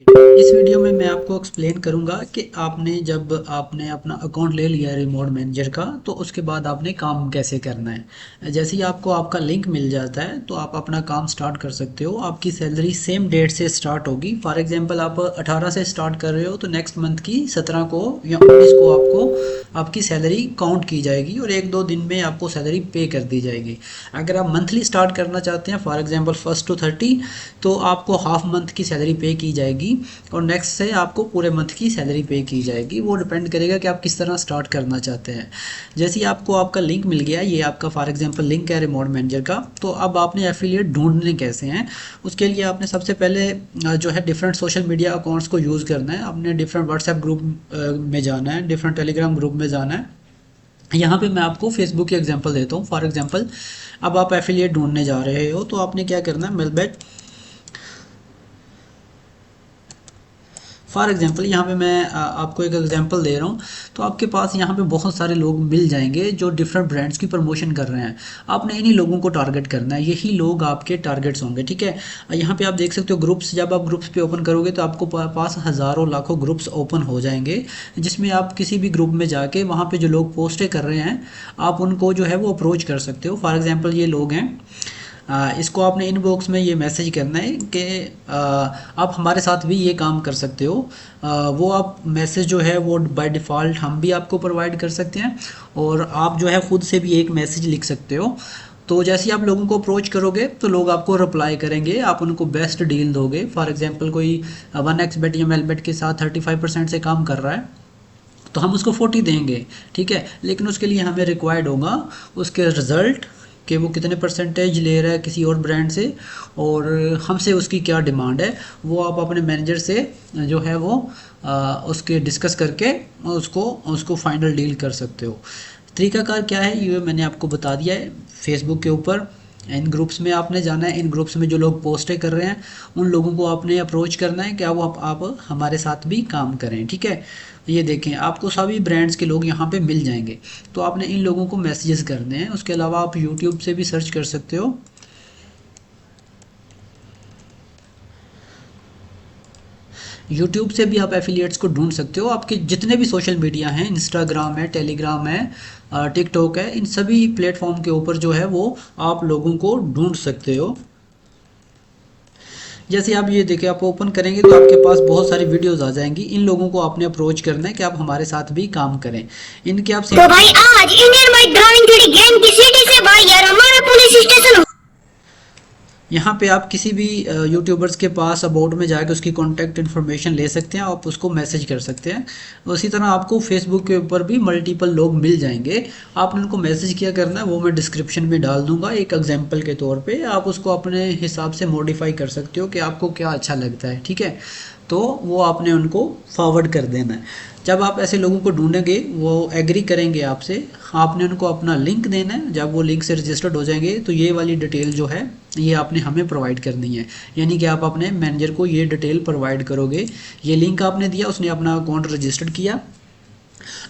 इस वीडियो में मैं आपको एक्सप्लेन करूंगा कि आपने जब आपने अपना अकाउंट ले लिया है रिमोट मैनेजर का तो उसके बाद आपने काम कैसे करना है। जैसे ही आपको आपका लिंक मिल जाता है तो आप अपना काम स्टार्ट कर सकते हो। आपकी सैलरी सेम डेट से स्टार्ट होगी। फॉर एग्जांपल आप 18 से स्टार्ट कर रहे हो तो नेक्स्ट मंथ की 17 को या 19 को आपको आपकी सैलरी काउंट की जाएगी और एक दो दिन में आपको सैलरी पे कर दी जाएगी। अगर आप मंथली स्टार्ट करना चाहते हैं फॉर एग्जांपल 1 to 30 तो आपको हाफ मंथ की सैलरी पे की जाएगी और नेक्स्ट से आपको पूरे मंथ की सैलरी पे की जाएगी। वो डिपेंड करेगा कि आप किस तरह स्टार्ट करना चाहते हैं। जैसे ही आपको आपका लिंक मिल गया, ये आपका फॉर एग्जांपल लिंक है रिमोट मैनेजर का, तो अब आपने एफिलिएट ढूंढने कैसे हैं उसके लिए आपने सबसे पहले जो है डिफरेंट सोशल मीडिया अकाउंट्स को यूज़ करना है। आपने डिफरेंट व्हाट्सएप ग्रुप में जाना है, डिफरेंट टेलीग्राम ग्रुप में जाना है। यहाँ पे मैं आपको फेसबुक की एग्जांपल देता हूँ। फॉर एग्जांपल अब आप एफिलिएट ढूंढने जा रहे हो तो आपने क्या करना है, मेलबेट फॉर एग्जांपल यहाँ पे मैं आपको एक एग्जांपल दे रहा हूँ। तो आपके पास यहाँ पे बहुत सारे लोग मिल जाएंगे जो डिफरेंट ब्रांड्स की प्रमोशन कर रहे हैं। आपने इन्हीं लोगों को टारगेट करना है, यही लोग आपके टारगेट्स होंगे। ठीक है, यहाँ पे आप देख सकते हो ग्रुप्स। जब आप ग्रुप्स पे ओपन करोगे तो आपको पास हज़ारों लाखों ग्रुप्स ओपन हो जाएंगे, जिसमें आप किसी भी ग्रुप में जाके वहाँ पे जो लोग पोस्टें कर रहे हैं आप उनको जो है वो अप्रोच कर सकते हो। फॉर एग्जाम्पल ये लोग हैं, इसको आपने इनबॉक्स में ये मैसेज करना है कि आप हमारे साथ भी ये काम कर सकते हो। वो आप मैसेज जो है वो बाय डिफ़ॉल्ट हम भी आपको प्रोवाइड कर सकते हैं और आप जो है ख़ुद से भी एक मैसेज लिख सकते हो। तो जैसे ही आप लोगों को अप्रोच करोगे तो लोग आपको रिप्लाई करेंगे, आप उनको बेस्ट डील दोगे। फॉर एग्जांपल कोई 1xbet या मेलबेट के साथ 35% से काम कर रहा है तो हम उसको 40 देंगे। ठीक है, लेकिन उसके लिए हमें रिक्वायर्ड होगा उसके रिज़ल्ट कि वो कितने परसेंटेज ले रहा है किसी और ब्रांड से और हमसे उसकी क्या डिमांड है। वो आप अपने मैनेजर से जो है वो उसके डिस्कस करके उसको उसको फाइनल डील कर सकते हो। तरीकाकार क्या है ये मैंने आपको बता दिया है। फेसबुक के ऊपर इन ग्रुप्स में आपने जाना है, इन ग्रुप्स में जो लोग पोस्टें कर रहे हैं उन लोगों को आपने अप्रोच करना है क्या वो आप हमारे साथ भी काम करें। ठीक है, ये देखें आपको सभी ब्रांड्स के लोग यहाँ पे मिल जाएंगे तो आपने इन लोगों को मैसेजेस करने हैं। उसके अलावा आप यूट्यूब से भी सर्च कर सकते हो। यूट्यूब से भी आप एफिलिएट्स को ढूंढ सकते हो। आपके जितने भी सोशल मीडिया हैं, इंस्टाग्राम है, टेलीग्राम है, टिकटॉक है, इन सभी प्लेटफॉर्म के ऊपर जो है वो आप लोगों को ढूंढ सकते हो। जैसे आप ये देखिए, आप ओपन करेंगे तो आपके पास बहुत सारी वीडियोस आ जाएंगी। इन लोगों को आपने अप्रोच करना है कि आप हमारे साथ भी काम करें। इनके आप तो भाई आज इंडियन वाइड ड्राइंग थोड़ी गेम की सिटी से भाई यार हमारा पुलिस स्टेशन। यहाँ पे आप किसी भी यूट्यूबर्स के पास अबाउट में जाकर उसकी कॉन्टैक्ट इन्फॉर्मेशन ले सकते हैं, आप उसको मैसेज कर सकते हैं। उसी तरह आपको फेसबुक के ऊपर भी मल्टीपल लोग मिल जाएंगे। आपने उनको मैसेज क्या करना है वो मैं डिस्क्रिप्शन में डाल दूंगा एक एग्जांपल के तौर पे। आप उसको अपने हिसाब से मॉडिफाई कर सकते हो कि आपको क्या अच्छा लगता है। ठीक है, तो वो आपने उनको फॉरवर्ड कर देना है। जब आप ऐसे लोगों को ढूंढेंगे वो एग्री करेंगे आपसे, आपने उनको अपना लिंक देना है। जब वो लिंक से रजिस्टर्ड हो जाएंगे तो ये वाली डिटेल जो है ये आपने हमें प्रोवाइड करनी है। यानी कि आप अपने मैनेजर को ये डिटेल प्रोवाइड करोगे। ये लिंक आपने दिया, उसने अपना अकाउंट रजिस्टर्ड किया,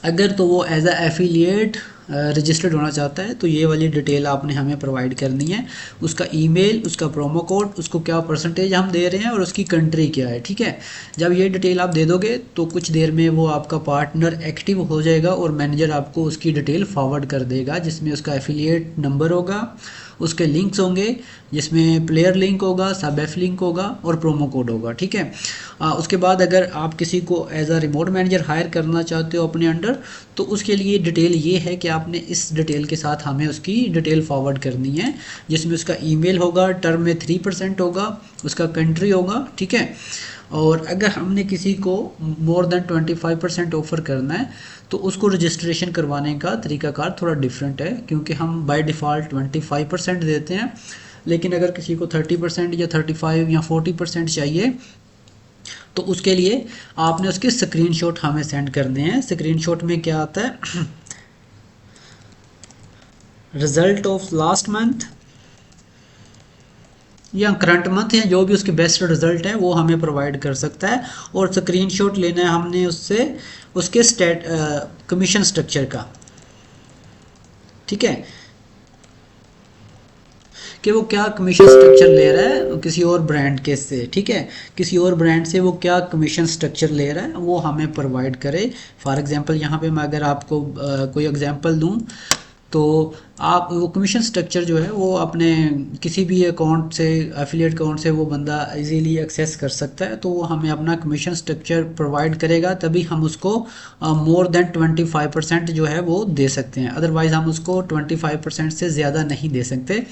अगर तो वो एज अ एफिलिएट रजिस्टर्ड होना चाहता है तो ये वाली डिटेल आपने हमें प्रोवाइड करनी है। उसका ईमेल, उसका प्रोमो कोड, उसको क्या परसेंटेज हम दे रहे हैं और उसकी कंट्री क्या है। ठीक है, जब ये डिटेल आप दे दोगे तो कुछ देर में वो आपका पार्टनर एक्टिव हो जाएगा और मैनेजर आपको उसकी डिटेल फॉरवर्ड कर देगा, जिसमें उसका एफिलिएट नंबर होगा, उसके लिंक्स होंगे जिसमें प्लेयर लिंक होगा, सब एफ लिंक होगा और प्रोमो कोड होगा। ठीक है, उसके बाद अगर आप किसी को as a remote manager hire करना चाहते हो अपने अंडर तो उसके लिए डिटेल ये है कि आपने इस डिटेल के साथ हमें उसकी डिटेल फॉरवर्ड करनी है, जिसमें उसका ईमेल होगा, टर्म में 3% होगा, उसका कंट्री होगा। ठीक है, और अगर हमने किसी को मोर देन 25% ऑफर करना है तो उसको रजिस्ट्रेशन करवाने का तरीकाकार थोड़ा डिफरेंट है, क्योंकि हम बाय डिफ़ॉल्ट 25% देते हैं। लेकिन अगर किसी को 30% या 35 या 40% चाहिए तो उसके लिए आपने उसके स्क्रीनशॉट हमें सेंड करने हैं। स्क्रीनशॉट में क्या आता है, रिजल्ट ऑफ लास्ट मंथ या करंट मंथ या जो भी उसके बेस्ट रिजल्ट है वो हमें प्रोवाइड कर सकता है। और स्क्रीनशॉट लेना है हमने उससे उसके स्टेट कमीशन स्ट्रक्चर का। ठीक है, कि वो क्या कमीशन स्ट्रक्चर ले रहा है किसी और ब्रांड के से, ठीक है, किसी और ब्रांड से वो क्या कमीशन स्ट्रक्चर ले रहा है वो हमें प्रोवाइड करे। फॉर एग्जांपल यहाँ पे मैं अगर आपको कोई एग्जांपल दूँ तो आप वो कमीशन स्ट्रक्चर जो है वो अपने किसी भी अकाउंट से, एफिलिएट अकाउंट से वो बंदा इजीली एक्सेस कर सकता है, तो वो हमें अपना कमीशन स्ट्रक्चर प्रोवाइड करेगा, तभी हम उसको मोर देन 25% जो है वो दे सकते हैं, अदरवाइज़ हम उसको 25% से ज़्यादा नहीं दे सकते।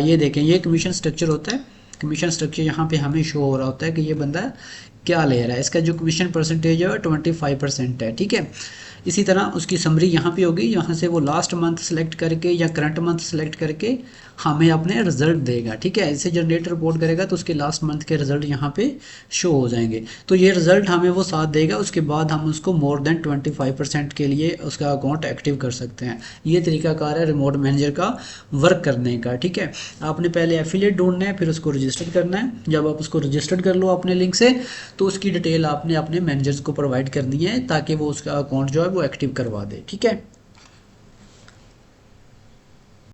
ये देखें, ये कमीशन स्ट्रक्चर होता है। कमीशन स्ट्रक्चर यहाँ पे हमें शो हो रहा होता है कि ये बंदा क्या ले रहा है, इसका जो कमीशन परसेंटेज है 25% है, ठीक है। इसी तरह उसकी समरी यहाँ पे होगी, यहाँ से वो लास्ट मंथ सेलेक्ट करके या करंट मंथ सेलेक्ट करके हमें अपने रिजल्ट देगा, ठीक है। इसे जनरेट रिपोर्ट करेगा तो उसके लास्ट मंथ के रिजल्ट यहाँ पे शो हो जाएंगे, तो ये रिजल्ट हमें वो साथ देगा। उसके बाद हम उसको मोर देन 25% के लिए उसका अकाउंट एक्टिव कर सकते हैं। ये तरीकाकार है रिमोट मैनेजर का वर्क करने का, ठीक है। आपने पहले एफिलिएट ढूंढना है, फिर उसको रजिस्टर करना है। जब आप उसको रजिस्टर कर लो अपने लिंक से, तो उसकी डिटेल आपने अपने मैनेजर्स को प्रोवाइड करनी है ताकि वो उसका अकाउंट जो है वो एक्टिव करवा दे, ठीक है।